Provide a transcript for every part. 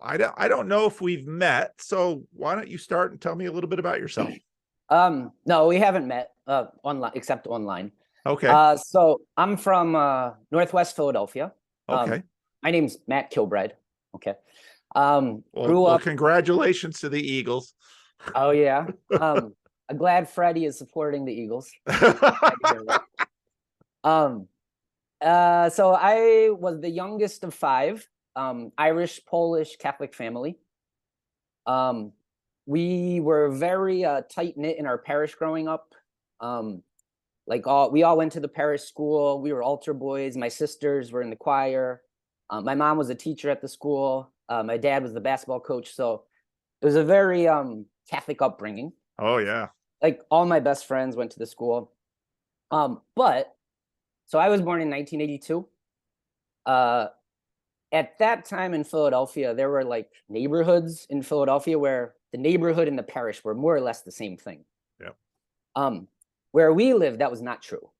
I don't know if we've met, so why don't you start and tell me a little bit about yourself? No, we haven't met online except online. Okay. So I'm from Northwest Philadelphia. Okay. My name's Matt Kilbride. Okay. Well, Grew well, up. congratulations to the Eagles. Oh yeah. I'm glad Freddie is supporting the Eagles. Glad to hear that. Um, so I was the youngest of five. Irish, Polish, Catholic family. Um, we were very tight knit in our parish growing up. Um, we all went to the parish school. We were altar boys. My sisters were in the choir. My mom was a teacher at the school. My dad was the basketball coach. So it was a very Catholic upbringing. Oh yeah. Like all my best friends went to the school. But so I was born in 1982. Uh, at that time in Philadelphia, there were like neighborhoods in Philadelphia where the neighborhood and the parish were more or less the same thing. Yeah. Where we lived, that was not true.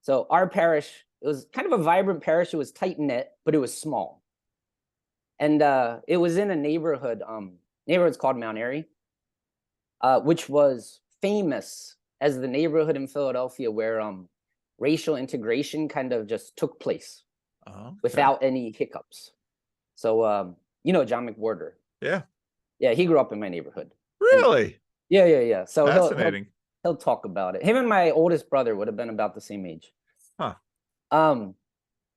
So our parish, it was kind of a vibrant parish. It was tight knit, but it was small. And it was in a neighborhood. Neighborhood's called Mount Aire, which was famous as the neighborhood in Philadelphia where racial integration kind of just took place without any hiccups. So John McWhorter. Yeah. Yeah, he grew up in my neighborhood. Really? Yeah. So Fascinating. he'll talk about it. Him and my oldest brother would have been about the same age. Huh.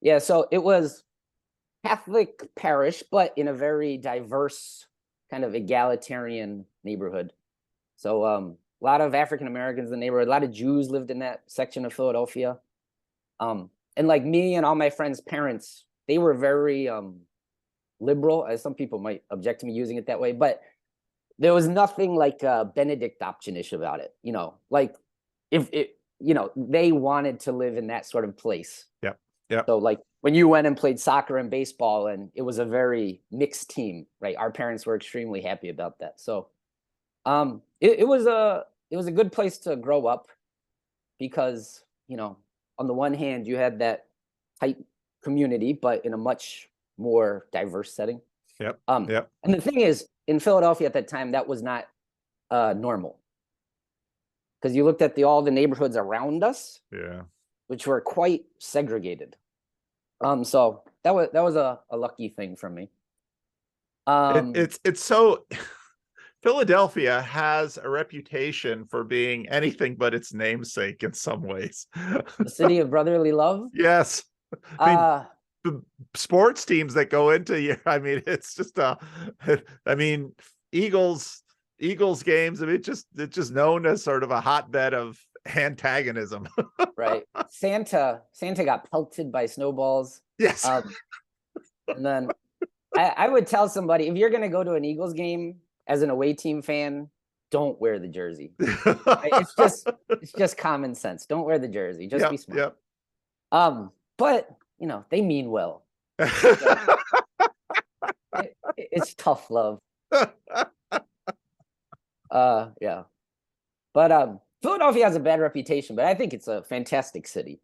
Yeah, so it was Catholic parish, but in a very diverse kind of egalitarian neighborhood. So a lot of African Americans in the neighborhood, a lot of Jews lived in that section of Philadelphia. And like me and all my friends' parents, they were very liberal, as some people might object to me using it that way, but there was nothing like Benedict option-ish about it. Like if it, they wanted to live in that sort of place. Yeah. So like when you went and played soccer and baseball, and it was a very mixed team, right? Our parents were extremely happy about that. So it was a good place to grow up because, on the one hand, you had that tight community, but in a much more diverse setting. Yep. And the thing is, in Philadelphia at that time, that was not normal. Because you looked at all the neighborhoods around us, Yeah. which were quite segregated. So that was a lucky thing for me. It's so Philadelphia has a reputation for being anything but its namesake in some ways. The city of brotherly love. Yes. I mean, the sports teams that go into it's just Eagles games. I mean, it's just known as sort of a hotbed of antagonism. Right. Santa got pelted by snowballs. Yes. And then I would tell somebody, if you're going to go to an Eagles game as an away team fan, don't wear the jersey. Right? It's just common sense. Don't wear the jersey. Just be smart. Yep. But they mean well. It's tough love. Yeah. But Philadelphia has a bad reputation, but I think it's a fantastic city.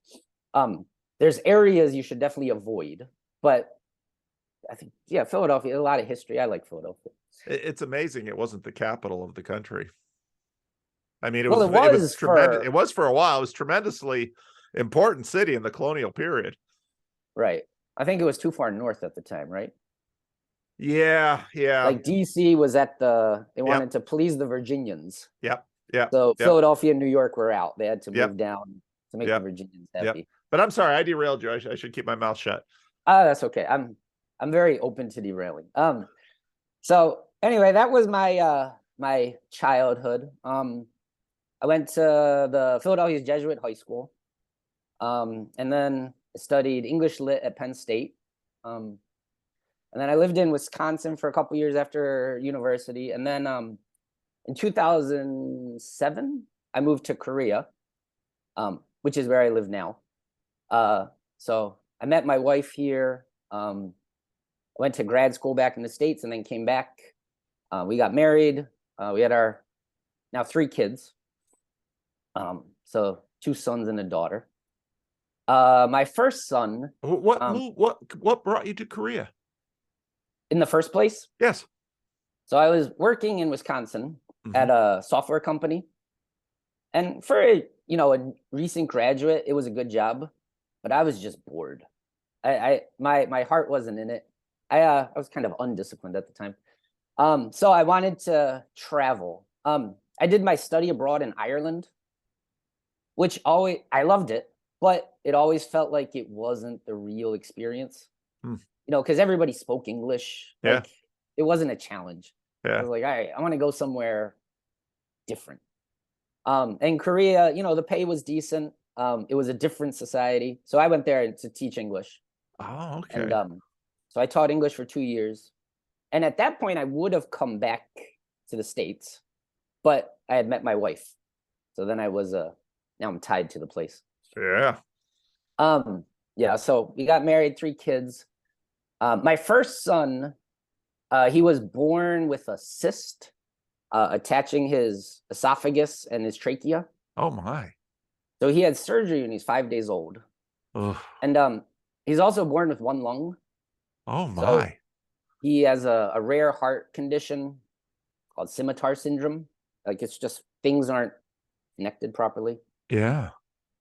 There's areas you should definitely avoid, but I think, Philadelphia, a lot of history. I like Philadelphia. It's amazing it wasn't the capital of the country. I mean, it was tremendous. It was for a while. It was tremendously important city in the colonial period. Right. I think it was too far north at the time, right? Yeah. Like DC was they wanted to please the Virginians. Yep. So Philadelphia and New York were out. They had to move down to make the Virginians happy. Yep. But I'm sorry, I derailed you. I should keep my mouth shut. That's okay. I'm very open to derailing. So anyway, that was my childhood. I went to the Philadelphia Jesuit High School. And then I studied English Lit at Penn State. And then I lived in Wisconsin for a couple years after university. And then in 2007, I moved to Korea, which is where I live now. So I met my wife here. I went to grad school back in the States and then came back. We got married. We had our now 3 kids. So 2 sons and a daughter. My first son. What brought you to Korea? in the first place. Yes. So I was working in Wisconsin at Mhm. a software company, and for a recent graduate, it was a good job, but I was just bored. My heart wasn't in it. I was kind of undisciplined at the time. So I wanted to travel. I did my study abroad in Ireland, which always I loved it, but it always felt like it wasn't the real experience. Hmm. Because everybody spoke English. Yeah. Like it wasn't a challenge. I Yeah. was like, all right, I want to go somewhere different. And Korea, the pay was decent. It was a different society. So I went there to teach English. Oh, And okay. so I taught English for 2 years. And at that point, I would have come back to the States, but I had met my wife. So then now I'm tied to the place. Yeah. Yeah, so we got married, 3 kids. My first son, he was born with a cyst attaching his esophagus and his trachea. Oh my. So he had surgery when he's 5 days old. Ugh. And he's also born with one lung. Oh So my. he has a rare heart condition called scimitar syndrome. Like it's just things aren't connected properly. Yeah.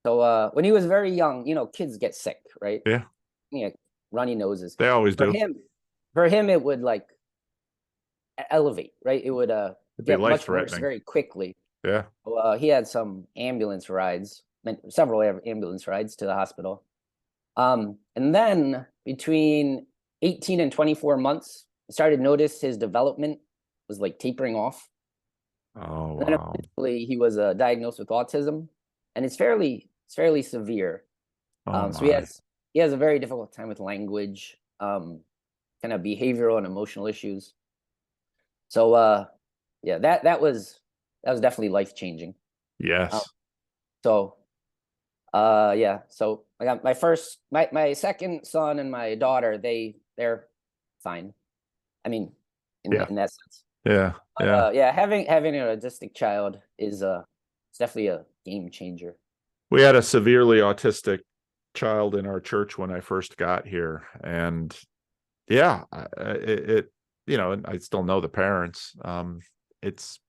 So when he was very young, kids get sick, right? Yeah. Yeah, runny noses. They always For do. him, for him, it would like elevate, right? It would It'd be get much worse life-threatening. very quickly. Yeah. He had some ambulance rides, several ambulance rides to the hospital. And then between 18 and 24 months, I started to notice his development was like tapering off. Oh And then wow. eventually he was diagnosed with autism, and it's fairly severe. Oh So he my. has a very difficult time with language, kind of behavioral and emotional issues. So yeah, that was definitely life changing. Um, Yes. so yeah, so I got my second son and my daughter. They're fine. I mean, Yeah. in that sense. Yeah. Yeah. Yeah, having an autistic child is it's definitely a game changer. We had a severely autistic child in our church when I first got here, and yeah, and I still know the parents. It's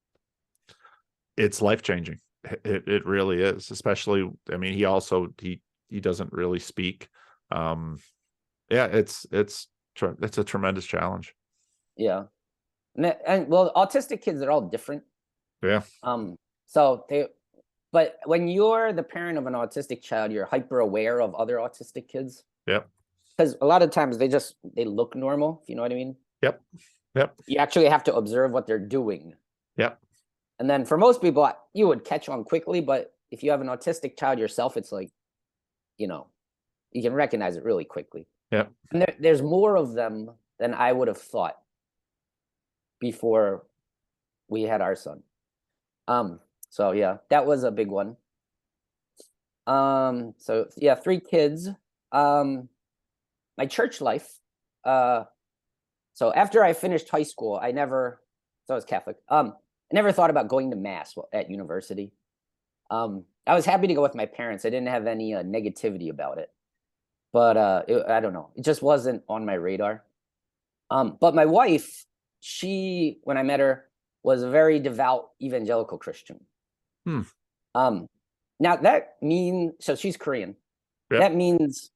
life-changing. It really is. Especially, I mean, he doesn't really speak. Um, yeah, it's a tremendous challenge. Yeah, and well, autistic kids are all different. Yeah. So but when you're the parent of an autistic child, you're hyper aware of other autistic kids Yep. because a lot of times they look normal, if you know what I mean. Yep. Yep. You actually have to observe what they're doing. Yep. And then for most people, you would catch on quickly, but if you have an autistic child yourself, it's like, you know, you can recognize it really quickly. Yep. And there's more of them than I would have thought before we had our son. So yeah, that was a big one. So yeah, 3 kids. My church life. So after I finished high school, so I was Catholic. I never thought about going to mass at university. I was happy to go with my parents. I didn't have any negativity about it, but I don't know. It just wasn't on my radar. But my wife, when I met her, was a very devout evangelical Christian. Hmm. Now so she's Korean. Yep. That means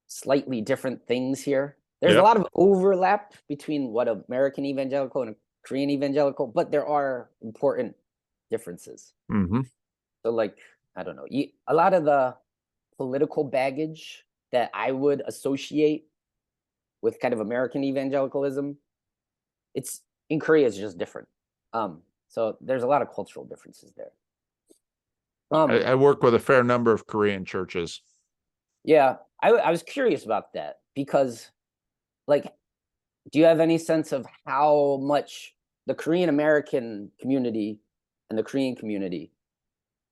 slightly different things here. There's a Yep. lot of overlap between what American evangelical and a Korean evangelical, but there are important differences. Mm-hmm. So like, I don't know, a lot of the political baggage that I would associate with kind of American evangelicalism, it's in Korea is just different. So there's a lot of cultural differences there. I work with a fair number of Korean churches. Yeah, I was curious about that because, like, do you have any sense of how much the Korean American community and the Korean community,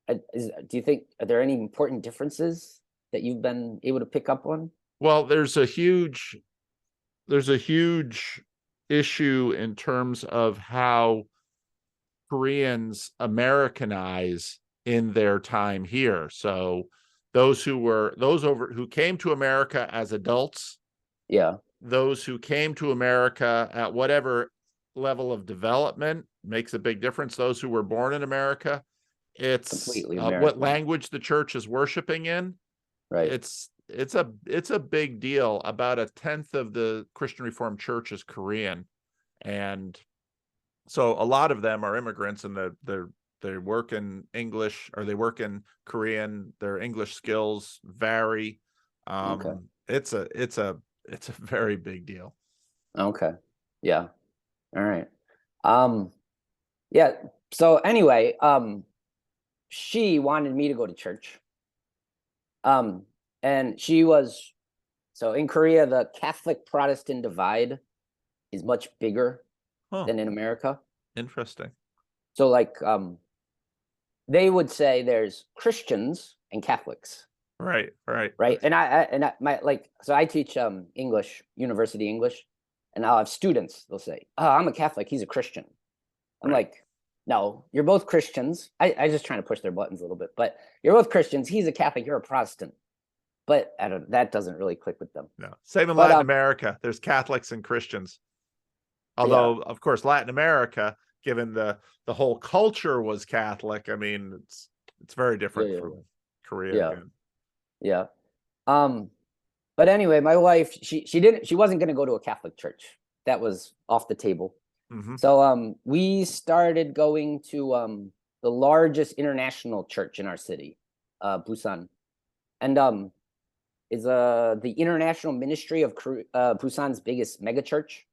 do you think, are there any important differences that you've been able to pick up on? Well, there's a huge issue in terms of how Koreans Americanize in their time here. So those who came to America as adults, Yeah, those who came to America at whatever level of development makes a big difference. Those who were born in America, it's Completely what American. language the church is worshiping in. Right. It's a big deal. About a tenth of the Christian Reformed Church is Korean, and so a lot of them are immigrants, and they work in English or they work in Korean. Their English skills vary. Okay. It's a very big deal. Okay. Yeah. All right. Um, yeah. So anyway, she wanted me to go to church. Um, and she was, so in Korea, the Catholic Protestant divide is much bigger Huh. than in America. Interesting. So like they would say there's Christians and Catholics. Right. Right. And I teach English, university English, and I'll have students, they'll say, "Oh, I'm a Catholic, he's a Christian." I'm Right. like, no, you're both Christians. I just trying to push their buttons a little bit, but you're both Christians. He's a Catholic, you're a Protestant. But that doesn't really click with them. No. Same in But Latin America. There's Catholics and Christians. yeah, Although, of course, Latin America, given the whole culture was Catholic, I mean, it's very different yeah, from Korea yeah, again. yeah. But anyway, my wife, she wasn't gonna go to a Catholic church. That was off the table. Mm-hmm. So we started going to the largest international church in our city, Busan. And is the international ministry of Busan's biggest mega church.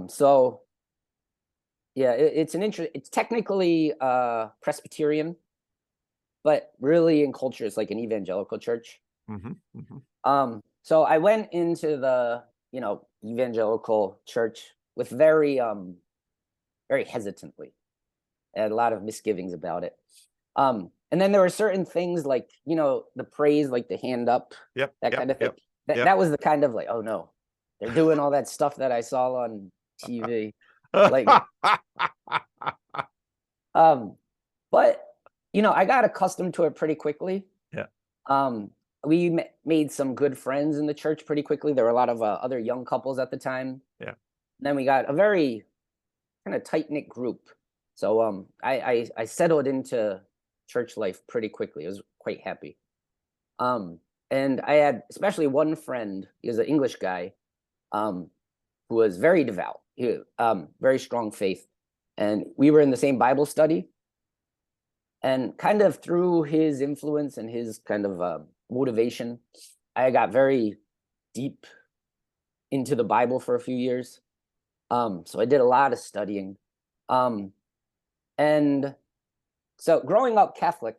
So yeah, it's technically Presbyterian, but really in culture it's like an evangelical church. Mm-hmm. Mm-hmm. So I went into the evangelical church with very hesitantly. I had a lot of misgivings about it. And then there were certain things like, the praise, like the hand up, Yep. that kind of thing. Yep. That was the kind of like, oh no, they're doing all that stuff that I saw on TV. Like, but I got accustomed to it pretty quickly. Yeah. We made some good friends in the church pretty quickly. There were a lot of other young couples at the time. Yeah. And then we got a very kind of tight knit group. So I settled into church life pretty quickly. I was quite happy. And I had especially one friend. He was an English guy, who was very devout. He very strong faith, and we were in the same Bible study. And kind of through his influence and his kind of motivation, I got very deep into the Bible for a few years. So I did a lot of studying. And so growing up Catholic,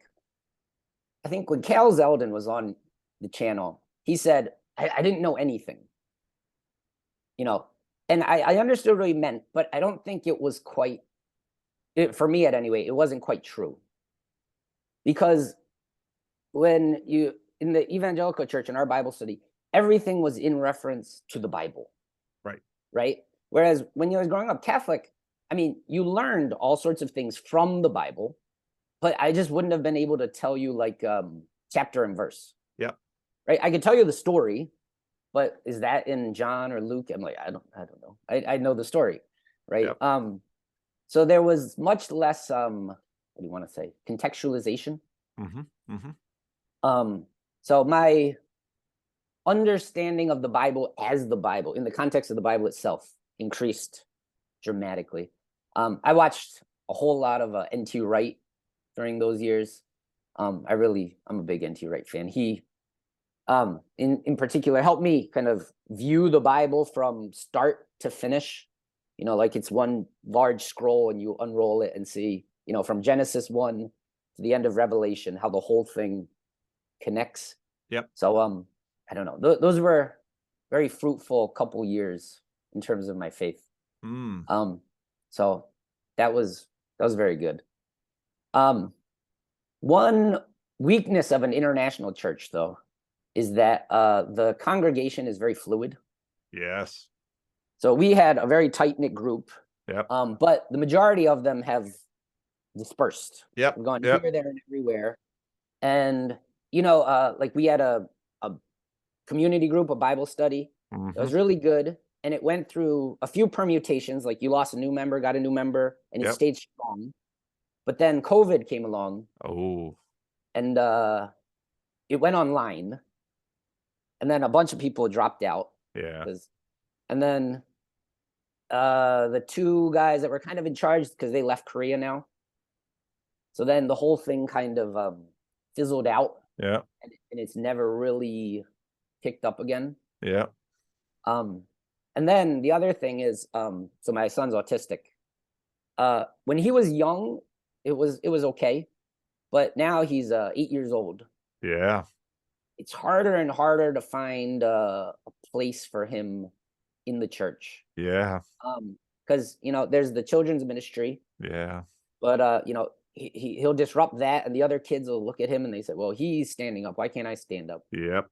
I think when Kale Zeldon was on the channel, he said, I didn't know anything. And I understood what he meant, but I don't think it was quite, for me at any rate, it wasn't quite true. Because when in the evangelical church, in our Bible study, everything was in reference to the Bible. Right. Right. Whereas when you was growing up Catholic, I mean, you learned all sorts of things from the Bible, but I just wouldn't have been able to tell you like chapter and verse. Yeah. Right. I could tell you the story, but is that in John or Luke? I'm like, I don't know. I know the story. Right. Yep. So there was much less what do you want to say? Contextualization. Mm-hmm. Mm-hmm. So my understanding of the Bible as the Bible, in the context of the Bible itself, increased dramatically. I watched a whole lot of NT Wright during those years. I'm a big NT Wright fan. He, in particular, helped me kind of view the Bible from start to finish. Like it's one large scroll and you unroll it and see, from Genesis 1 to the end of Revelation, how the whole thing connects. Yep. So I don't know. Those were very fruitful couple years in terms of my faith. So that was very good. One weakness of an international church, though, is that the congregation is very fluid. Yes. So we had a very tight-knit group. Yep. But the majority of them have dispersed. Yep. We've gone Yep. here, there, and everywhere. And like we had a community group, a Bible study, It was Mhm. really good. And it went through a few permutations, like you lost a new member, got a new member, and it Yep. stayed strong. But then COVID came along Oh, and it went online. And then a bunch of people dropped out. yeah. And then the two guys that were kind of in charge, because they left Korea now. So then the whole thing kind of fizzled out, Yeah. and it's never really picked up again. Yeah. Um, and then the other thing is, so my son's autistic. When he was young, it was okay, but now he's 8 years old. Yeah. It's harder and harder to find a place for him in the church. Yeah. Because there's the children's ministry, Yeah. but he'll disrupt that, and the other kids will look at him and they say, "Well, he's standing up. Why can't I stand up?" Yep.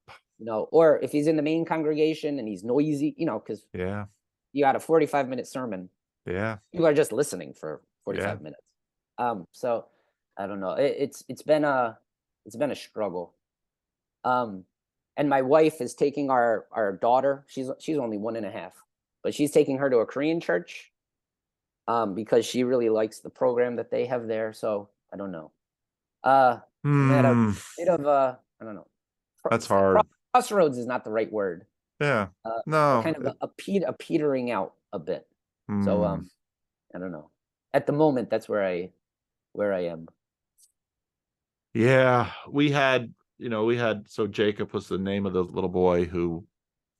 Or if he's in the main congregation and he's noisy, because Yeah. you got a 45-minute sermon, Yeah. people are just listening for Yeah. 45 minutes. So I don't know. It's been a struggle. And my wife is taking our daughter. She's only 1.5, but she's taking her to a Korean church, because she really likes the program that they have there. So I don't know. I'm at a Hmm. bit of I don't know. That's hard. Crossroads is not the right word. Yeah. Kind No. of a petering out a bit. So Hmm. I don't know. At the moment, that's where I am. Yeah. We had so Jacob was the name of the little boy who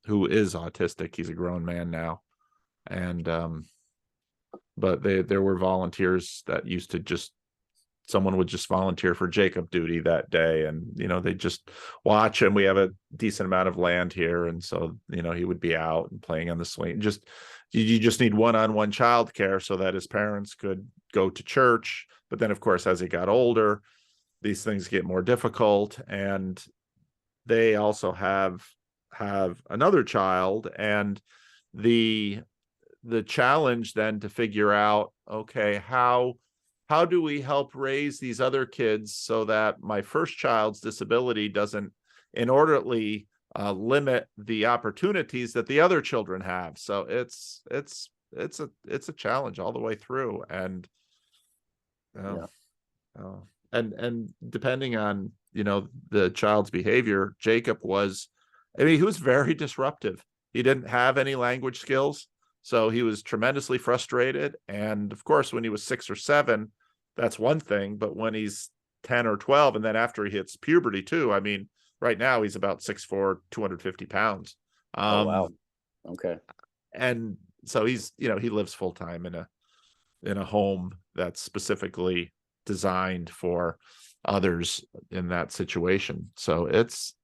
is autistic. He's a grown man now. And but there were volunteers that used to just someone would just volunteer for Jacob duty that day, and they just watch him. We have a decent amount of land here, and so he would be out and playing on the swing. You just need one-on-one childcare so that his parents could go to church. But then, of course, as he got older, these things get more difficult, and they also have another child, and the challenge then to figure out, okay, how do we help raise these other kids so that my first child's disability doesn't inordinately limit the opportunities that the other children have. So it's a challenge all the way through. And uh, Yeah. and depending on the child's behavior, Jacob was, I mean, he was very disruptive. He didn't have any language skills, so he was tremendously frustrated. And of course, when he was 6 or 7, that's one thing, but when he's 10 or 12, and then after he hits puberty too, I mean, right now he's about 6'4", 250 pounds. Oh wow. Okay. And so he's he lives full time in a home that's specifically designed for others in that situation. So it's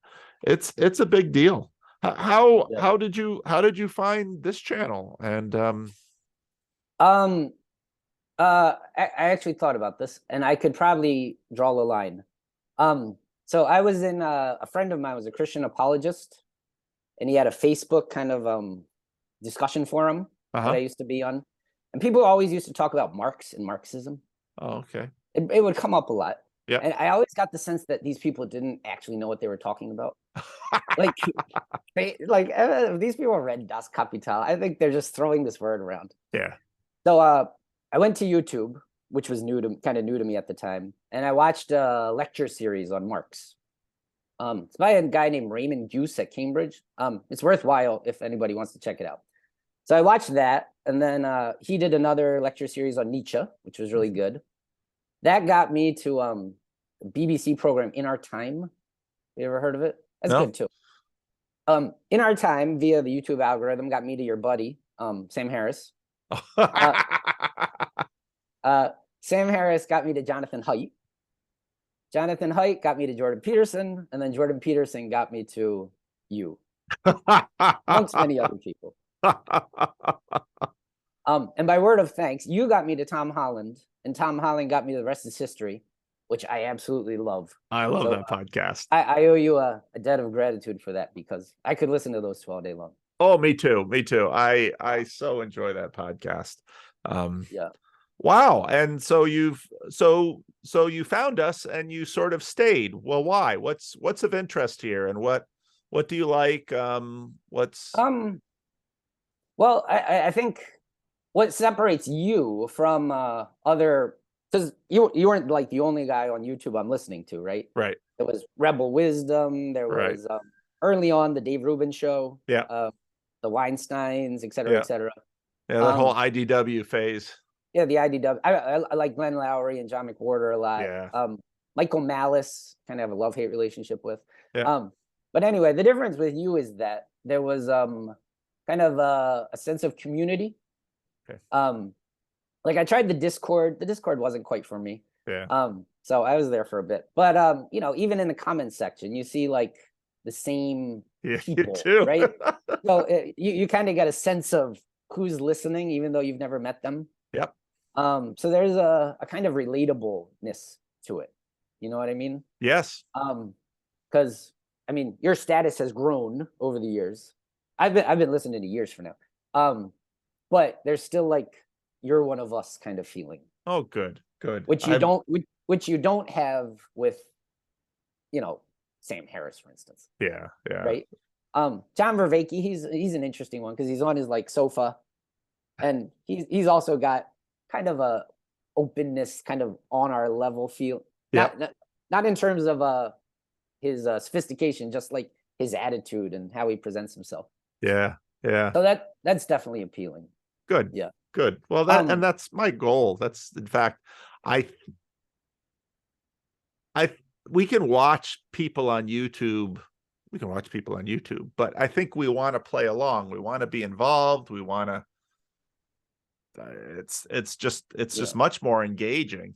a big deal. Yeah. How did you find this channel? And Um. I actually thought about this, and I could probably draw the line. So I was in a friend of mine was a Christian apologist, and he had a Facebook kind of discussion forum that I uh-huh. used to be on, and people always used to talk about Marx and Marxism. Oh, okay. It would come up a lot, Yep. and I always got the sense that these people didn't actually know what they were talking about. Like, these people read Das Kapital. I think they're just throwing this word around. Yeah. So I went to YouTube, which was kind of new to me at the time, and I watched a lecture series on Marx. It's by a guy named Raymond Guse at Cambridge. It's worthwhile if anybody wants to check it out. So I watched that, and then he did another lecture series on Nietzsche, which was really good. That got me to a BBC program, In Our Time. You ever heard of it? That's No. good too. In Our Time, via the YouTube algorithm, got me to your buddy, Sam Harris. Sam Harris got me to Jonathan Haidt. Jonathan Haidt got me to Jordan Peterson, and then Jordan Peterson got me to you, amongst many other people. And by word of thanks, you got me to Tom Holland, and Tom Holland got me to The Rest Is History, which I absolutely love. I love that podcast. I owe you a debt of gratitude for that, because I could listen to those two all day long. Oh, me too. Me too. I so enjoy that podcast. Yeah. Wow. And so you found us and you sort of stayed. Well, why? What's of interest here, and What do you like? What's Well, I think what separates you from other, because you weren't like the only guy on YouTube I'm listening to, right? right, There was Rebel Wisdom. There right. was early on the Dave Rubin show, Yeah, the Weinsteins, et cetera, yeah, et cetera. yeah. That whole Um, IDW phase. yeah, the IDW. I like Glenn Lowry and John McWhorter a lot. Yeah, Michael Malice, kind of have a love-hate relationship with. yeah. But anyway, the difference with you is that there was kind of a sense of community. Okay. Like I tried the Discord. The Discord wasn't quite for me. Yeah, So I was there for a bit. But you know, even in the comments section, you see like the same yeah. You people, too. right? So you kind of get a sense of who's listening, even though you've never met them. Yep. So there's a kind of relatableness to it. You know what I mean? Yes. Because I mean, your status has grown over the years. I've been listening to years for now. But there's still like you're one of us kind of feeling, Oh, good, good. which you don't which you don't have with, you know, Sam Harris, for instance, Yeah, yeah, right? John Vervaeke, he's an interesting one because he's on his like sofa, and he's also got kind of a openness, kind of on our level feel. yep, Not in terms of his sophistication, just like his attitude and how he presents himself. yeah, yeah. So that's definitely appealing. Good, Yeah. good. Well, Um. that's my goal. That's in fact, I I we can watch people on YouTube. We can watch people on YouTube, but I think we want to play along. We want to be involved. We want to. It's Yeah. just much more engaging.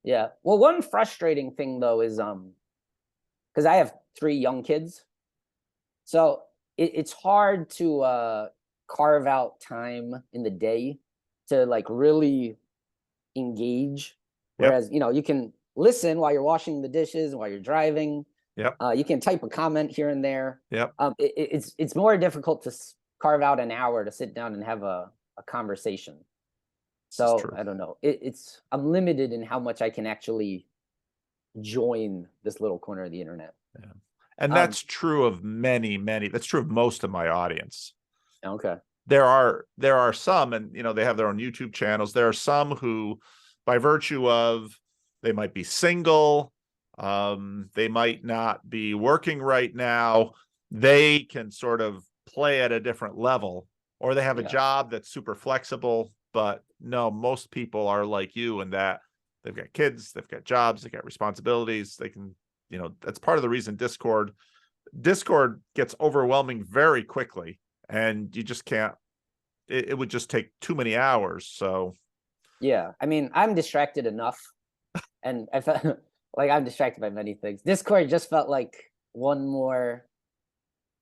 Yeah. Well, one frustrating thing though is because I have 3 young kids, so it's hard to carve out time in the day to like really engage. Yep, Whereas, you know, you can listen while you're washing the dishes, while you're driving. yep, You can type a comment here and there. yep. It's more difficult to carve out an hour to sit down and have a conversation. This is So true. I don't know. I'm limited in how much I can actually join this little corner of the internet. Yeah. And Um, that's true of many. That's true of most of my audience. okay. There are some, and you know, they have their own YouTube channels. There are some who, by virtue of they might be single, they might not be working right now, they can sort of play at a different level, or they have a Yeah. job that's super flexible. But no, most people are like you in that they've got kids, they've got jobs, they've got responsibilities. They can, you know, that's part of the reason Discord gets overwhelming very quickly, and you just can't. It would just take too many hours. So Yeah. I mean, I'm distracted enough, and I felt like I'm distracted by many things. Discord just felt like one more.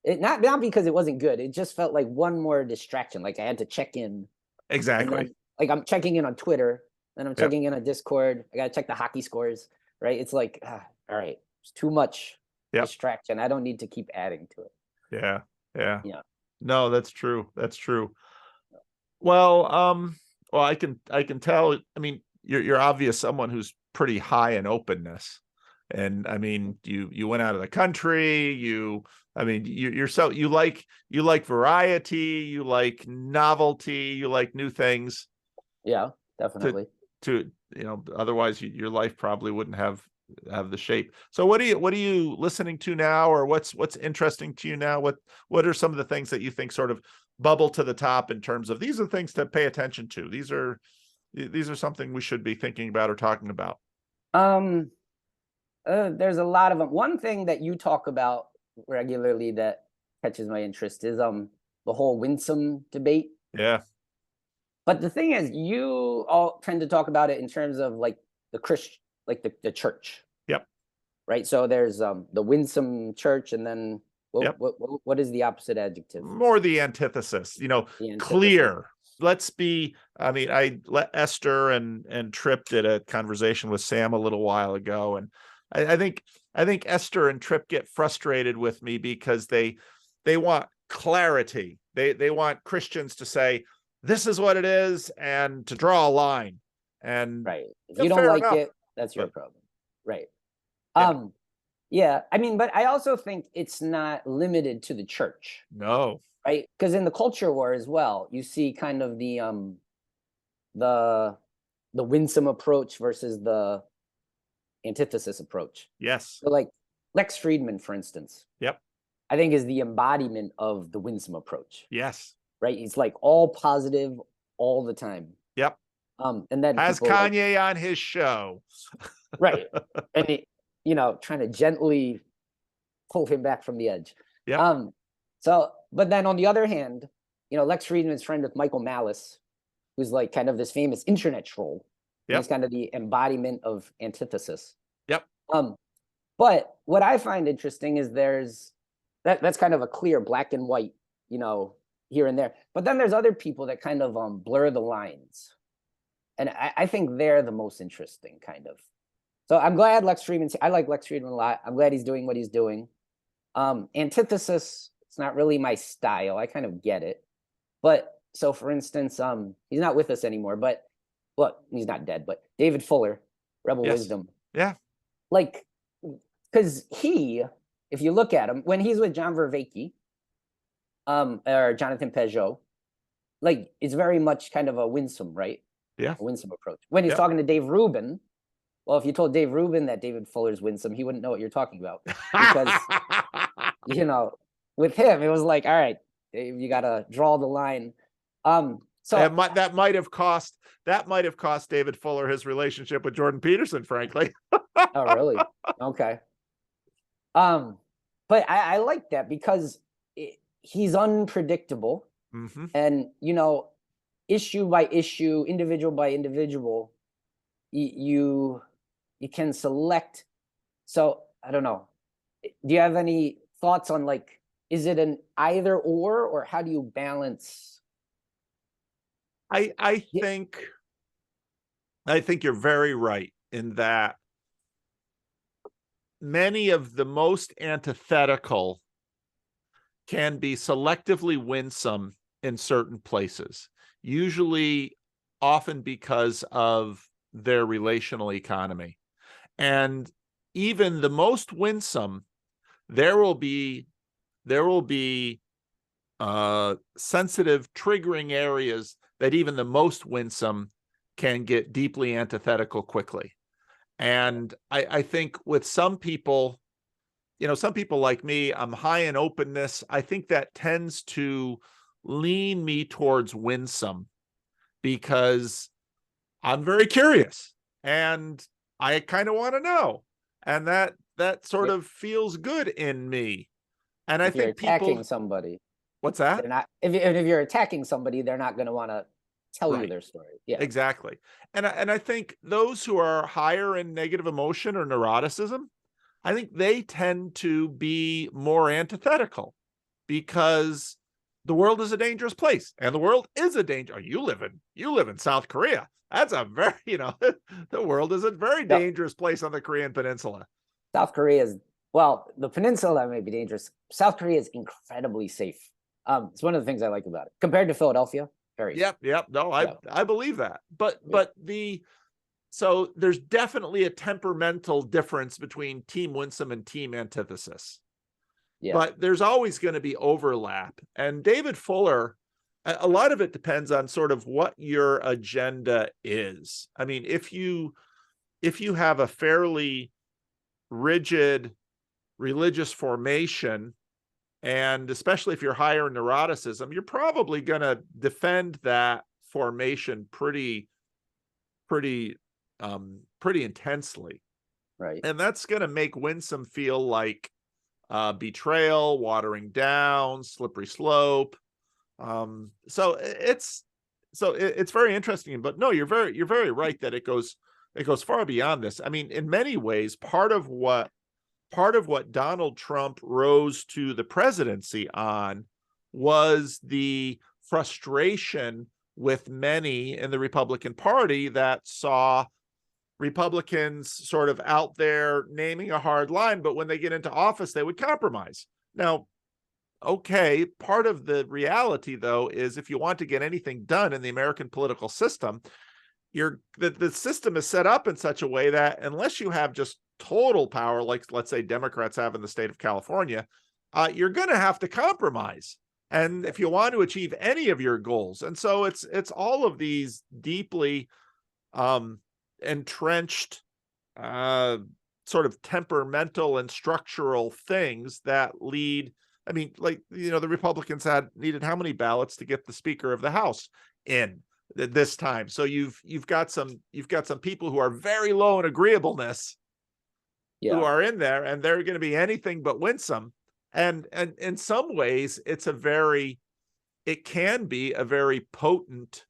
It not because it wasn't good. It just felt like one more distraction. Like I had to check in, and exactly. then like I'm checking in on Twitter, then I'm Yep. checking in on Discord. I gotta check the hockey scores, right? It's like, all right, it's too much Yep. distraction. I don't need to keep adding to it. Yeah. Yeah. Yeah. No, that's true. That's true. Well, well, I can tell. I mean, you're obvious someone who's pretty high in openness, and I mean, you went out of the country. I mean, you're so you like variety, you like novelty, you like new things. Yeah, To definitely. to you know, otherwise your life probably wouldn't have the shape. So what are you listening to now, or what's interesting to you now? What are some of the things that you think sort of bubble to the top in terms of these are things to pay attention to? These are something we should be thinking about or talking about. Um, there's a lot of them. One thing that you talk about regularly that catches my interest is the whole winsome debate. Yeah. But the thing is, you all tend to talk about it in terms of like the Christian, like the church, Yep. right? So there's the winsome church, and then Yep. what is the opposite adjective? More the antithesis, you know, The antithesis. clear. Let's be, I mean, I let Esther and Tripp did a conversation with Sam a little while ago. And I think Esther and Tripp get frustrated with me because they want clarity. They want Christians to say, this is what it is, and to draw a line. And Right. If yeah, you don't fair like enough. it, that's your But problem. Right. yeah, Um, Yeah, I mean, but I also think it's not limited to the church, No. right? Because in the culture war as well, you see kind of the the winsome approach versus the antithesis approach. Yes. So like Lex Friedman, for instance, Yep. I think is the embodiment of the winsome approach, Yes. right? He's like all positive all the time. Yep. And then Has people like, Kanye on his show. right. And trying to gently pull him back from the edge. Yep. So, but then on the other hand, Lex Friedman's friend with Michael Malice, who's like kind of this famous internet troll. Yep. He's kind of the embodiment of antithesis. Yep. But what I find interesting is that's kind of a clear black and white, here and there. But then there's other people that kind of blur the lines. And I think they're the most interesting kind of. So I'm glad I like Lex Friedman a lot. I'm glad he's doing what he's doing. Antithesis, it's not really my style. I kind of get it. But so for instance, he's not with us anymore, but well, he's not dead, but David Fuller, Rebel Yes. Wisdom. Yeah. Like, because if you look at him, when he's with John Vervaeke, or Jonathan Peugeot, like it's very much kind of a winsome, right? Yeah. A winsome approach. When he's talking to Dave Rubin, well, if you told Dave Rubin that David Fuller's winsome, he wouldn't know what you're talking about. Because, with him, it was like, all right, Dave, you got to draw the line. So that might have cost David Fuller his relationship with Jordan Peterson, frankly. Oh, really? Okay. But I like that because he's unpredictable. Mm-hmm. And, issue by issue, individual by individual, you can select. So I don't know. Do you have any thoughts on like, is it an either or how do you balance? I think you're very right in that many of the most antithetical can be selectively winsome in certain places, usually often because of their relational economy. And even the most winsome, there will be sensitive triggering areas that even the most winsome can get deeply antithetical quickly. And I think with some people, some people like me, I'm high in openness. I think that tends to lean me towards winsome because I'm very curious and I kind of want to know. And that sort of feels good in me. And I think attacking somebody. What's that? They're not, if you're attacking somebody, they're not going to want to tell you their story. Yeah, exactly. And I think those who are higher in negative emotion or neuroticism, I think they tend to be more antithetical because the world is a dangerous place, and the world is a danger. You live in South Korea. That's a very, the world is a very dangerous place on the Korean Peninsula. South Korea is, well, the peninsula may be dangerous. South Korea is incredibly safe. It's one of the things I like about it compared to Philadelphia. Very. Yep. No, I believe that. But so there's definitely a temperamental difference between Team Winsome and Team Antithesis. Yeah. But there's always going to be overlap. And David Fuller, a lot of it depends on sort of what your agenda is. I mean, if you have a fairly rigid religious formation, and especially if you're higher in neuroticism, you're probably going to defend that formation pretty intensely. Right. And that's going to make winsome feel like betrayal, watering down, slippery slope. So it's very interesting. But no, you're very right that it goes far beyond this. I mean, in many ways, part of what Donald Trump rose to the presidency on was the frustration with many in the Republican Party that saw Republicans sort of out there naming a hard line, but when they get into office, they would compromise. Now, okay, part of the reality, though, is if you want to get anything done in the American political system, the system is set up in such a way that unless you have just total power, like let's say Democrats have in the state of California, you're going to have to compromise. And if you want to achieve any of your goals, and so it's all of these deeply entrenched sort of temperamental and structural things that lead. I mean, like, the Republicans needed how many ballots to get the Speaker of the House in this time? So you've got some people who are very low in agreeableness, who are in there, and they're going to be anything but winsome. And in some ways, it can be a very potent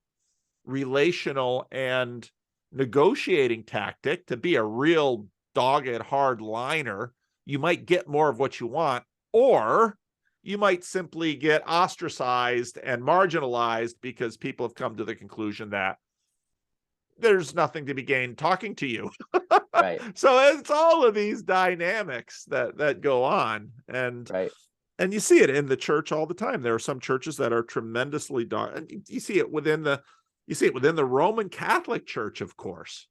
relational and negotiating tactic to be a real dogged hardliner. You might get more of what you want, or you might simply get ostracized and marginalized because people have come to the conclusion that there's nothing to be gained talking to you. Right. So it's all of these dynamics that go on, and you see it in the church all the time. There are some churches that are tremendously and you see it within the Roman Catholic Church, of course.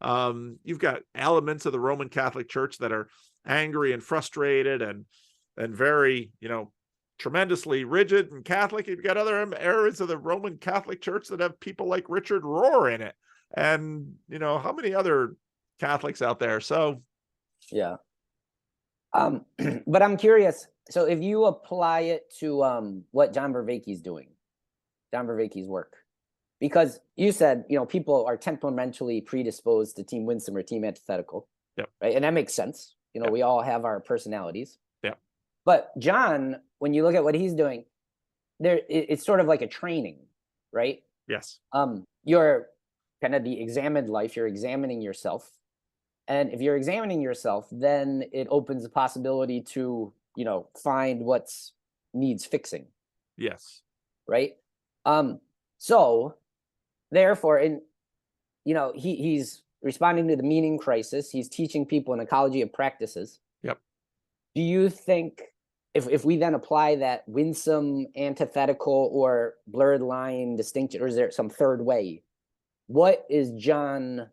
You've got elements of the Roman Catholic Church that are angry and frustrated and very, tremendously rigid and Catholic. You've got other areas of the Roman Catholic Church that have people like Richard Rohr in it. And, how many other Catholics out there? So, yeah. But I'm curious. So if you apply it to what John Vervaeke's doing, John Vervaeke's work, because you said, people are temperamentally predisposed to Team Winsome or Team Antithetical. Yep. Right. And that makes sense. Yep. We all have our personalities. Yeah. But John, when you look at what he's doing, it's sort of like a training, right? Yes. You're kind of the examined life, you're examining yourself. And if you're examining yourself, then it opens the possibility to, find what's needs fixing. Yes. Right. So therefore, he's responding to the meaning crisis. He's teaching people an ecology of practices. Yep. Do you think if we then apply that winsome, antithetical, or blurred line distinction, or is there some third way? What is John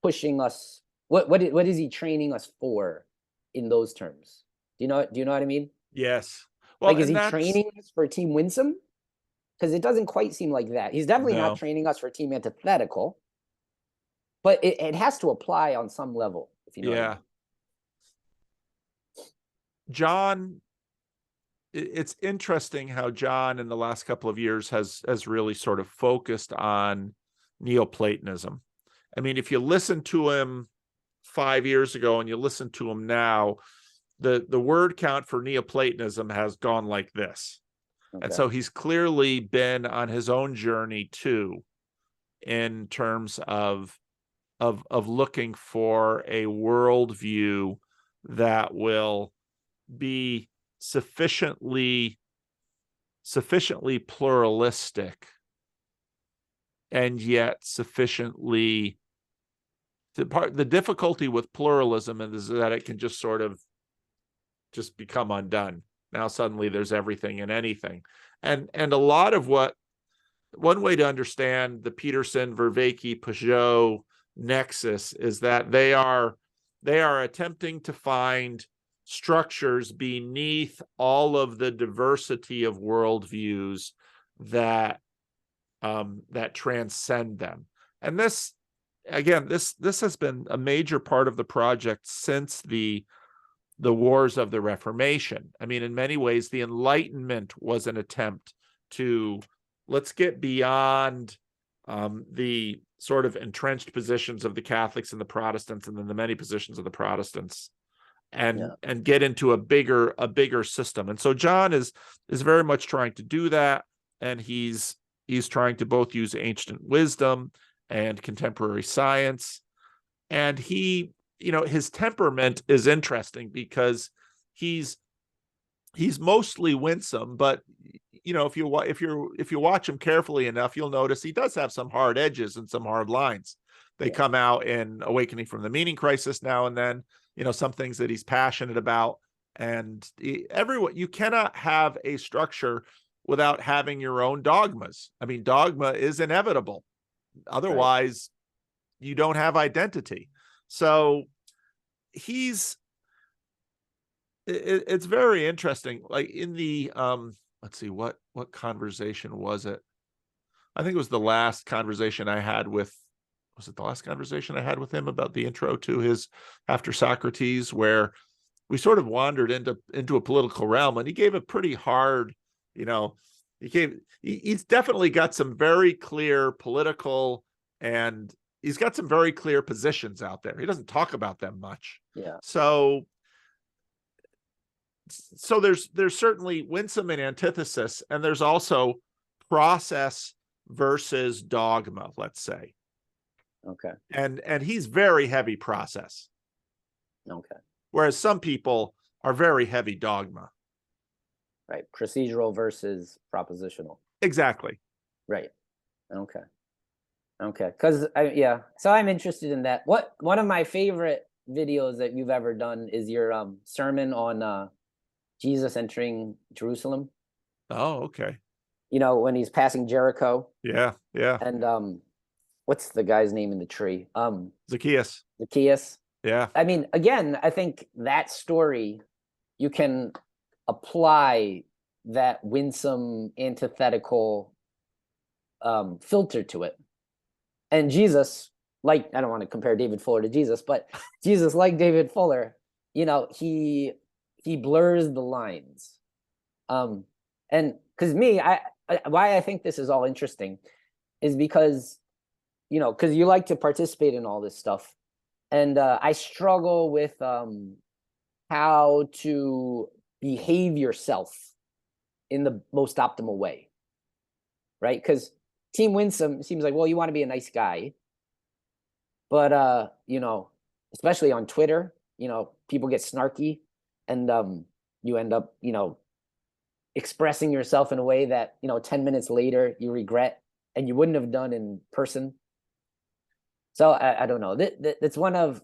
pushing us? What is he training us for in those terms? Do you know what I mean? Yes. Well, is he training us for Team Winsome? Because it doesn't quite seem like that. He's definitely not training us for Team Antithetical, but it has to apply on some level, if you know what I mean. John, it's interesting how John in the last couple of years has really sort of focused on Neoplatonism. I mean, if you listen to him 5 years ago and you listen to him now, the word count for Neoplatonism has gone like this. Okay. And so he's clearly been on his own journey too, in terms of looking for a worldview that will be sufficiently pluralistic and yet sufficiently. The difficulty with pluralism is that it can just sort of just become undone. Now suddenly there's everything and anything, and a lot of one way to understand the Peterson, Vervaeke, Peugeot nexus is that they are attempting to find structures beneath all of the diversity of worldviews that transcend them. And this has been a major part of the project since the wars of the Reformation. I mean, in many ways, the Enlightenment was an attempt to let's get beyond the sort of entrenched positions of the Catholics and the Protestants, and then the many positions of the Protestants, and get into a bigger system. And so John is very much trying to do that, and he's trying to both use ancient wisdom and contemporary science. And he, his temperament is interesting because he's mostly winsome, but if you watch him carefully enough, you'll notice he does have some hard edges and some hard lines. They come out in Awakening from the Meaning Crisis now and then, some things that he's passionate about. And you cannot have a structure without having your own dogmas. I mean, dogma is inevitable. Otherwise, you don't have identity. So it's very interesting. Like in the let's see, what conversation was it? I think it was the last conversation I had with, was it the last conversation I had with him about the intro to his After Socrates, where we sort of wandered into a political realm, and he gave a pretty hard, he's definitely got some very clear political, and he's got some very clear positions out there. He doesn't talk about them much. Yeah. So there's certainly winsome and antithesis, and there's also process versus dogma, let's say. Okay. And he's very heavy process. Okay. Whereas some people are very heavy dogma. Right. Procedural versus propositional. Exactly. Right. Okay. Okay. Because so I'm interested in that. One of my favorite videos that you've ever done is your sermon on Jesus entering Jerusalem. Oh, okay. When he's passing Jericho. Yeah. And what's the guy's name in the tree? Zacchaeus. Yeah. I mean, again, I think that story, you can apply that winsome antithetical filter to it. And Jesus, like, I don't want to compare David Fuller to Jesus, but Jesus, like David Fuller, he blurs the lines. And because why I think this is all interesting is because, because you like to participate in all this stuff. And I struggle with how to behave yourself in the most optimal way, right? Because Team Winsome seems like, well, you want to be a nice guy. But, especially on Twitter, people get snarky, and you end up, expressing yourself in a way that, 10 minutes later you regret and you wouldn't have done in person. So I don't know. That's one of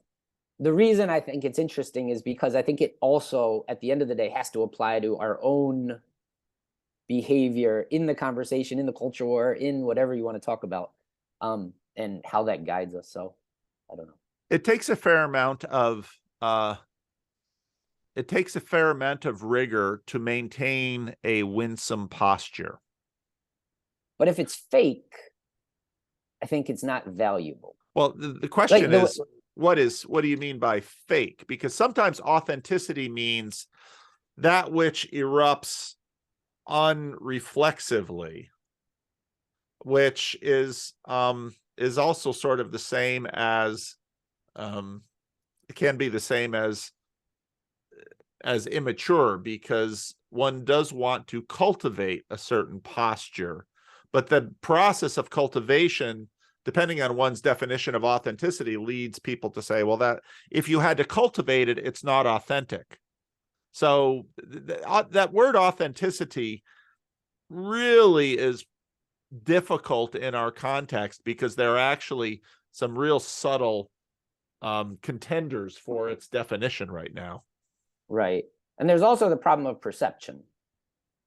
the reason I think it's interesting is because I think it also, at the end of the day, has to apply to our own behavior in the conversation, in the culture war, in whatever you want to talk about, and how that guides us. So I don't know. It takes a fair amount of rigor to maintain a winsome posture. But if it's fake, I think it's not valuable. Well, the question is, what do you mean by fake? Because sometimes authenticity means that which erupts unreflexively, which is also sort of the same as, it can be the same as immature, because one does want to cultivate a certain posture, but the process of cultivation, depending on one's definition of authenticity, leads people to say, well, that if you had to cultivate it, it's not authentic. So that word authenticity really is difficult in our context, because there are actually some real subtle contenders for its definition right now. Right. And there's also the problem of perception,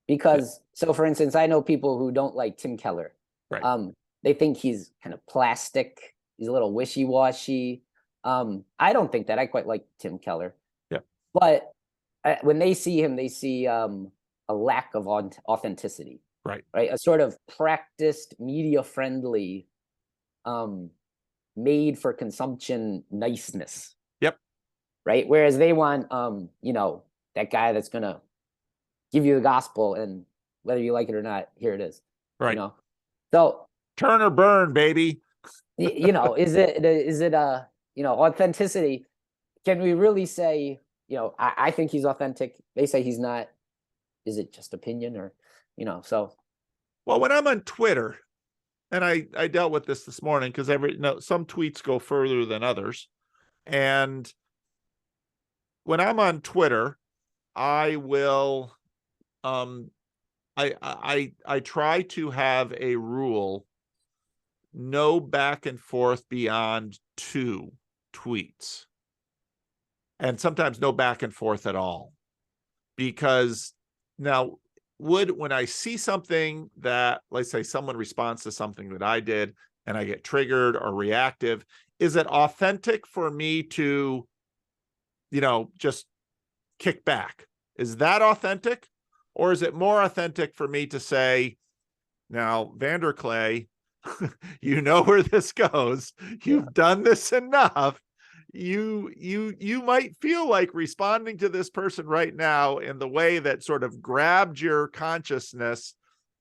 because so for instance, I know people who don't like Tim Keller. Right. They think he's kind of plastic. He's a little wishy-washy. I don't think that. I quite like Tim Keller. Yeah. But when they see him, they see a lack of authenticity. Right. Right. A sort of practiced, media-friendly, made for consumption niceness. Yep. Right. Whereas they want, that guy that's going to give you the gospel, and whether you like it or not, here it is. Right. So turn or burn, baby. Is it authenticity? Can we really say, I think he's authentic. They say he's not. Is it just opinion, or, so? Well, when I'm on Twitter, and I dealt with this morning, because some tweets go further than others. And when I'm on Twitter, I will, I try to have a rule: no back and forth beyond 2 tweets, and sometimes no back and forth at all. Because now, when I see something that, let's say someone responds to something that I did and I get triggered or reactive, is it authentic for me to, just kick back? Is that authentic? Or is it more authentic for me to say, now, Vanderclay, you know where this goes. You've done this enough. You might feel like responding to this person right now in the way that sort of grabbed your consciousness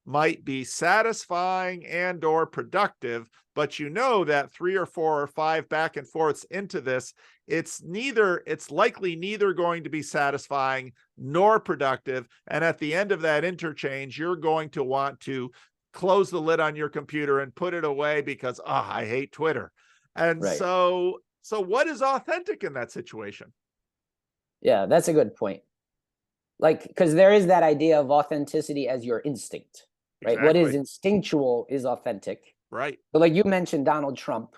might be satisfying and or productive, but you know that 3 or 4 or 5 back and forths into this, it's likely neither going to be satisfying nor productive. And at the end of that interchange, you're going to want to close the lid on your computer and put it away because, I hate Twitter. And so what is authentic in that situation? Yeah, that's a good point. Like, because there is that idea of authenticity as your instinct, right? Exactly. What is instinctual is authentic. Right. But like you mentioned, Donald Trump,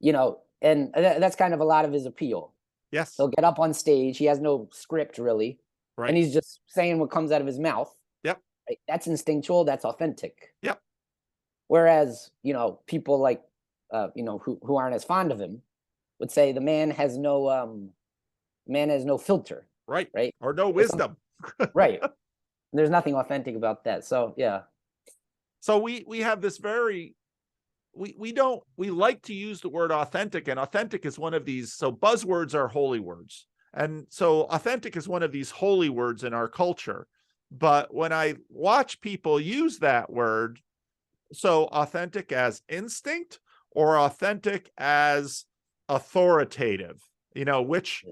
and that's kind of a lot of his appeal. Yes. He'll get up on stage. He has no script really. Right. And he's just saying what comes out of his mouth. Yep. Right? That's instinctual. That's authentic. Yep. Whereas, people like, who aren't as fond of him would say the man has no filter. Right. Right. Or no wisdom. Right. There's nothing authentic about that. So, yeah. So we have this very, we like to use the word authentic, and authentic is one of these. So buzzwords are holy words. And so authentic is one of these holy words in our culture. But when I watch people use that word, so authentic as instinct or authentic as authoritative, which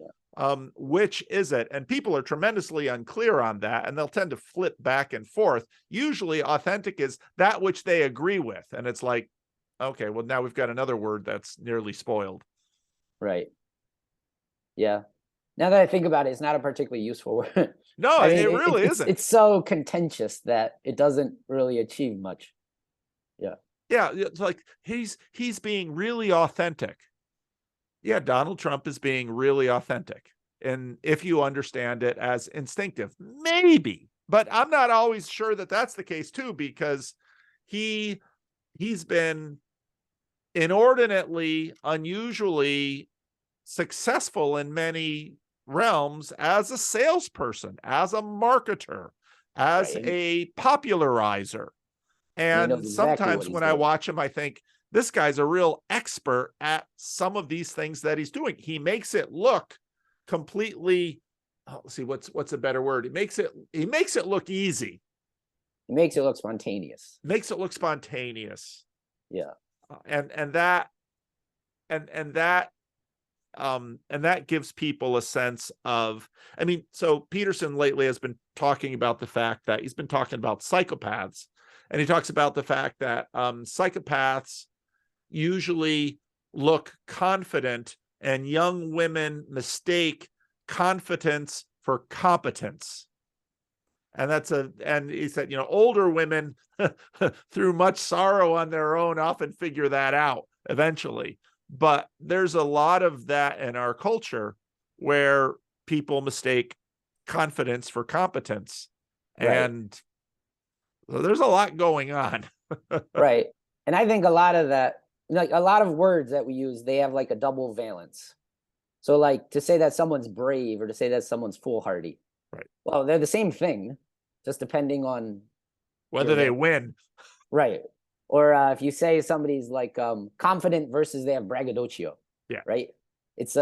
is it? And people are tremendously unclear on that, and they'll tend to flip back and forth. Usually authentic is that which they agree with. And it's like, okay, well, now we've got another word that's nearly spoiled. Right. Yeah. Now that I think about it, it's not a particularly useful word. No, it really isn't. It's so contentious that it doesn't really achieve much. Yeah. Yeah. It's like he's being really authentic. Yeah, Donald Trump is being really authentic. And if you understand it as instinctive, maybe, but I'm not always sure that that's the case too, because he's been inordinately, unusually successful in many realms as a salesperson, as a marketer, as a popularizer. And exactly sometimes when I watch him, I think this guy's a real expert at some of these things that he's doing. He makes it look completely, let's see, what's a better word? He makes it look easy. He makes it look spontaneous. Yeah. And that gives people a sense of, so Peterson lately has been talking about the fact that he's been talking about psychopaths, and he talks about the fact that psychopaths usually look confident, and young women mistake confidence for competence. And he said, older women through much sorrow on their own often figure that out eventually. But there's a lot of that in our culture where people mistake confidence for competence. Right. And there's a lot going on. Right. And I think a lot of that, like a lot of words that we use, they have like a double valence. So like to say that someone's brave or to say that someone's foolhardy. Right. Well, they're the same thing, just depending on whether they win. Right. Or if you say somebody's like confident versus they have braggadocio. Yeah. Right. It's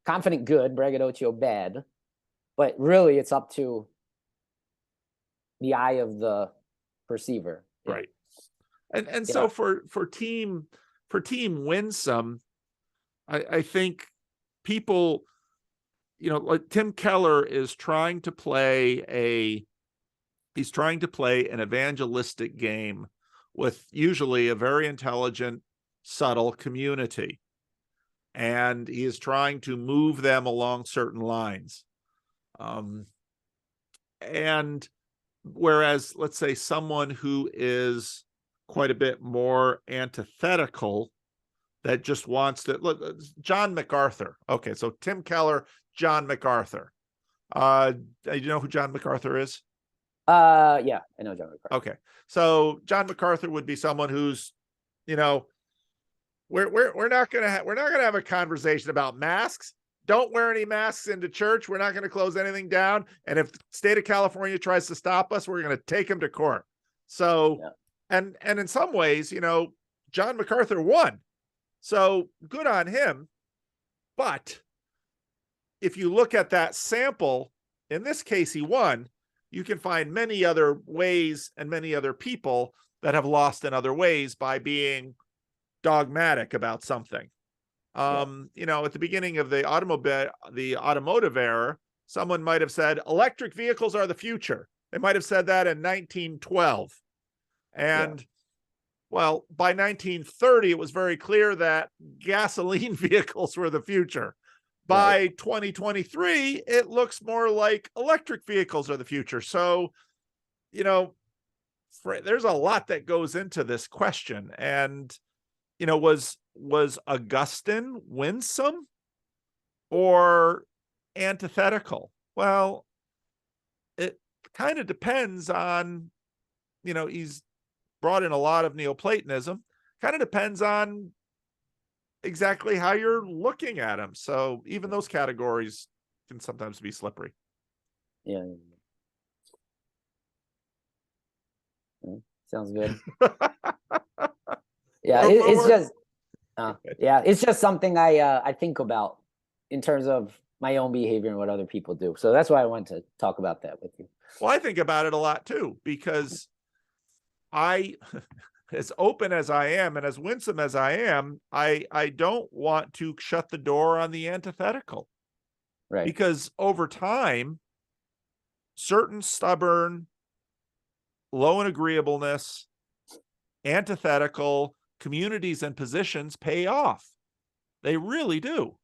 confident good, braggadocio bad. But really it's up to the eye of the perceiver. Yeah. Right. And so for team Winsome, I think people, like Tim Keller is trying to play an evangelistic game with usually a very intelligent, subtle community. And he is trying to move them along certain lines. And whereas, let's say, someone who is quite a bit more antithetical, that just wants to look, John MacArthur. Okay, so Tim Keller, John MacArthur. Do you know who John MacArthur is? Yeah, I know John MacArthur. Okay, so John MacArthur would be someone who's, we're not gonna have a conversation about masks. Don't wear any masks into church. We're not going to close anything down. And if the state of California tries to stop us, we're going to take them to court. So, and in some ways, John MacArthur won. So good on him. But if you look at that sample, in this case, he won. You can find many other ways and many other people that have lost in other ways by being dogmatic about something. At the beginning of the automotive era, someone might have said electric vehicles are the future. They might have said that in 1912. And well, by 1930, it was very clear that gasoline vehicles were the future. By 2023, it looks more like electric vehicles are the future. So, there's a lot that goes into this question. And, was Augustine winsome or antithetical? Well, it kind of depends on, he's brought in a lot of Neoplatonism, kind of depends on exactly how you're looking at him. So even those categories can sometimes be slippery. Yeah. Sounds good. It's just something I think about in terms of my own behavior and what other people do. So that's why I wanted to talk about that with you. Well, I think about it a lot too, because as open as I am and as winsome as I am, I don't want to shut the door on the antithetical. Right. Because over time, certain stubborn, low in agreeableness, antithetical communities and positions pay off. They really do.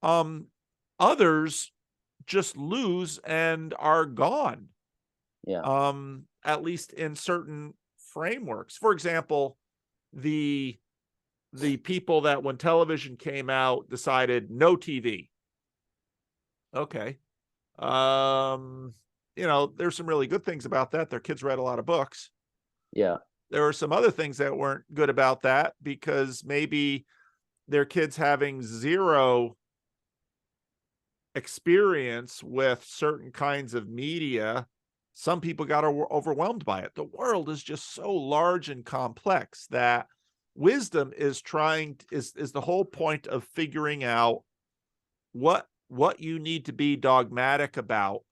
Others just lose and are gone. Yeah. At least in certain frameworks. For example, the people that when television came out decided no TV. Okay. There's some really good things about that. Their kids read a lot of books. Yeah. There were some other things that weren't good about that because maybe their kids having zero experience with certain kinds of media, some people got overwhelmed by it. The world is just so large and complex that wisdom is the whole point of figuring out what you need to be dogmatic about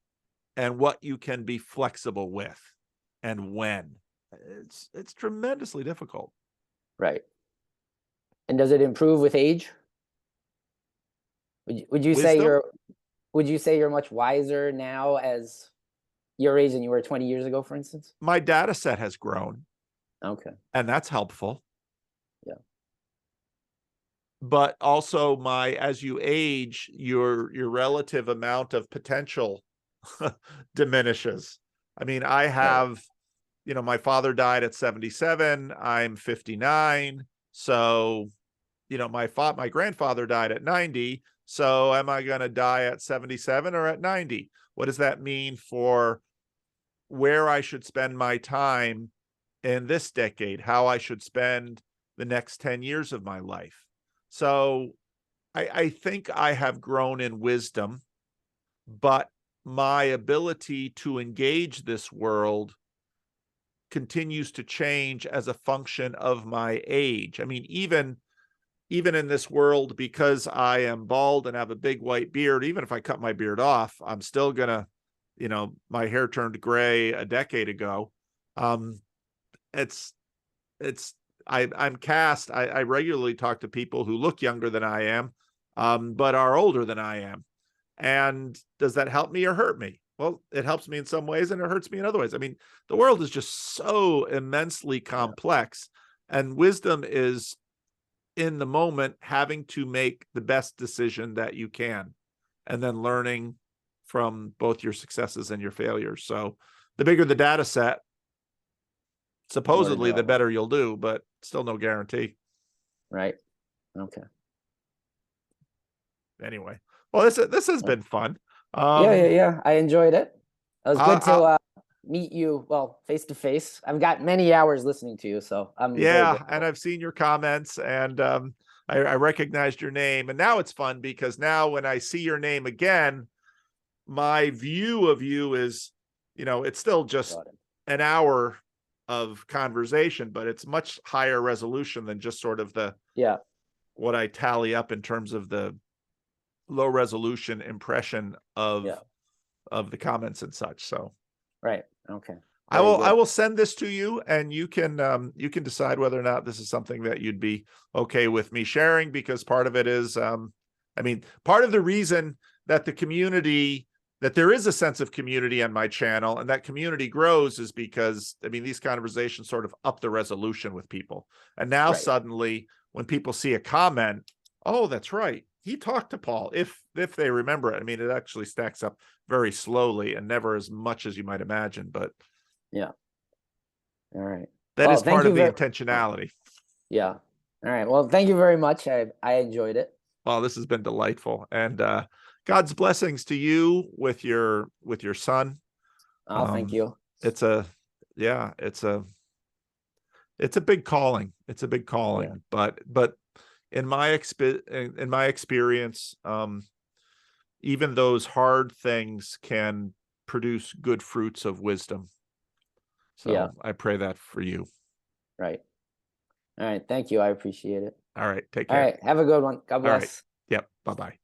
and what you can be flexible with and when. It's tremendously difficult. Right. And does it improve with age? Would you say you're much wiser now as your age than you were 20 years ago, for instance? My data set has grown. Okay. And that's helpful. Yeah. But also as you age, your relative amount of potential diminishes. I mean, I have, my father died at 77. I'm 59. So, my grandfather died at 90. So am I going to die at 77 or at 90? What does that mean for where I should spend my time in this decade, how I should spend the next 10 years of my life? So I think I have grown in wisdom, but my ability to engage this world continues to change as a function of my age. I mean, even in this world, because I am bald and have a big white beard, even if I cut my beard off, I'm still gonna, my hair turned gray a decade ago. I'm cast. I regularly talk to people who look younger than I am, but are older than I am. And does that help me or hurt me? Well, it helps me in some ways and it hurts me in other ways. I mean, the world is just so immensely complex, and wisdom is in the moment having to make the best decision that you can, and then learning from both your successes and your failures. So the bigger the data set, supposedly the better you'll do, but still no guarantee. Right. Okay. Anyway, well, this has been fun. Yeah. I enjoyed it. It was good to meet you, well, face to face. I've got many hours listening to you, so I'm very Yeah, grateful. and I've seen your comments, and I recognized your name, and now it's fun because now when I see your name again, my view of you is, it's still just Got it. an hour of conversation, but it's much higher resolution than just sort of Yeah, what I tally up in terms of the low resolution impression yeah, of the comments and such. So right. Okay. I Very will good. send this to you, and you can decide whether or not this is something that you'd be okay with me sharing, because part of it is part of the reason that that there is a sense of community on my channel and that community grows is because these conversations sort of up the resolution with people. And now Right. suddenly when people see a comment, oh, that's right, he talked to Paul, if they remember it. It actually stacks up very slowly and never as much as you might imagine, but Yeah. All right. that Well, is thank part you of the very. intentionality. Yeah. All right. Well, thank you very much. I enjoyed it. Well, this has been delightful, and God's blessings to you with your son. Oh, thank you. It's a yeah, it's a big calling. It's a big Yeah. calling, but in my experience, even those hard things can produce good fruits of wisdom. Yeah. So I pray that for you. Right. All right. Thank you. I appreciate it. All right, take All care. right. Have a good one. God All right. bless. Yep. Bye-bye.